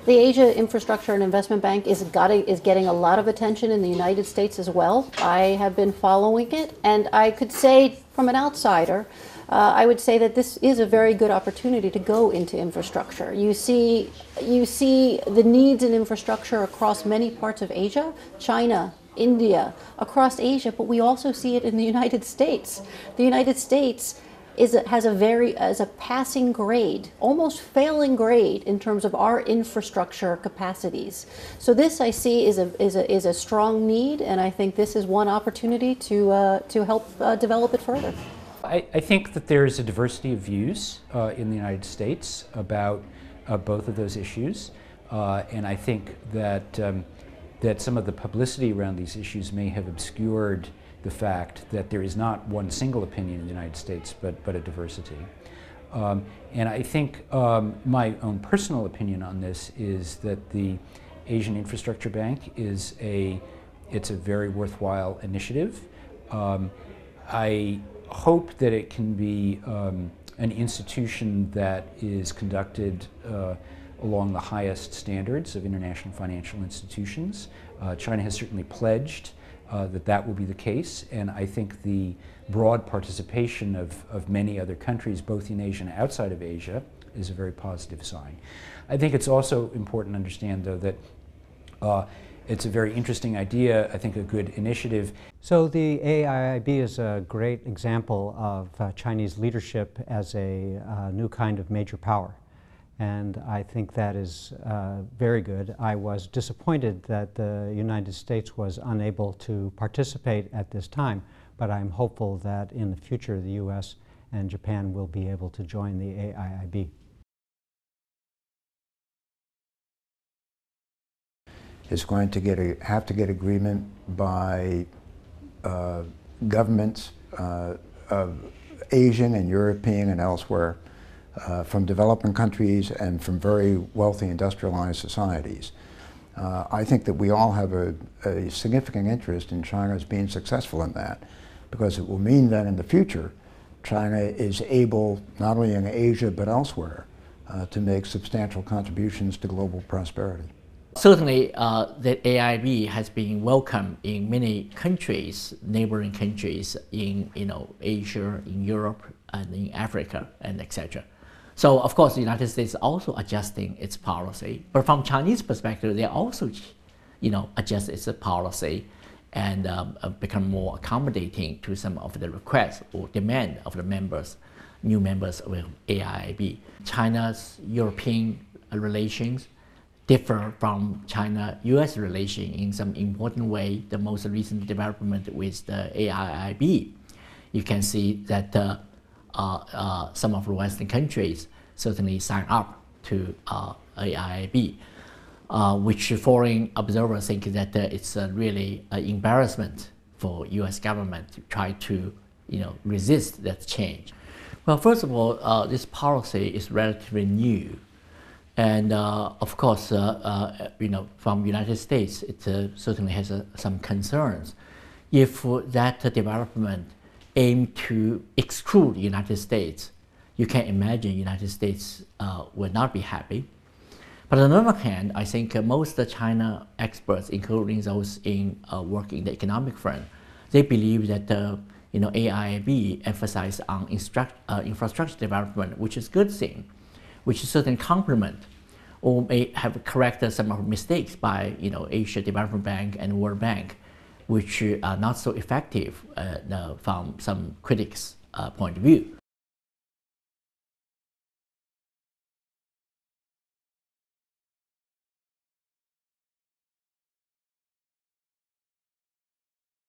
The Asia Infrastructure and Investment Bank is getting a lot of attention in the United States as well. I have been following it, and I could say from an outsider, I would say that this is a very good opportunity to go into infrastructure. You see the needs in infrastructure across many parts of Asia, China, India, across Asia, but we also see it in the United States. The United States has a passing grade, almost failing grade in terms of our infrastructure capacities. So this I see is a strong need, and I think this is one opportunity to help develop it further. I think that there is a diversity of views in the United States about both of those issues, and I think that that some of the publicity around these issues may have obscured the fact that there is not one single opinion in the United States, but a diversity. And I think my own personal opinion on this is that the Asian Infrastructure Bank it's a very worthwhile initiative. I hope that it can be an institution that is conducted along the highest standards of international financial institutions. China has certainly pledged that will be the case, and I think the broad participation of many other countries, both in Asia and outside of Asia, is a very positive sign. I think it's also important to understand, though, that it's a very interesting idea, I think a good initiative. So the AIIB is a great example of Chinese leadership as a new kind of major power. And I think that is very good. I was disappointed that the United States was unable to participate at this time, but I'm hopeful that in the future the US and Japan will be able to join the AIIB. Is going to have to get agreement by governments of Asian and European and elsewhere, from developing countries and from very wealthy industrialized societies. I think that we all have a significant interest in China's being successful in that, because it will mean that in the future China is able, not only in Asia but elsewhere, to make substantial contributions to global prosperity. Certainly, the AIIB has been welcomed in many countries, neighboring countries in Asia, in Europe, and in Africa, and etc. So, of course, the United States is also adjusting its policy, but from Chinese perspective, they also, adjust its policy and become more accommodating to some of the requests or demand of the members, new members of AIIB. China's European relations differ from China-US relation in some important way. The most recent development with the AIIB, you can see that some of the Western countries certainly sign up to AIIB, which foreign observers think that it's really an embarrassment for US government to try to resist that change. Well, first of all, this policy is relatively new. And of course, from United States, it certainly has some concerns. If that development aimed to exclude the United States, you can imagine the United States will not be happy. But on the other hand, I think most China experts, including those working in the economic front, they believe that AIIB emphasizes on infrastructure development, which is a good thing, which is certainly complement or may have corrected some of the mistakes by Asia Development Bank and World Bank, which are not so effective from some critics' point of view.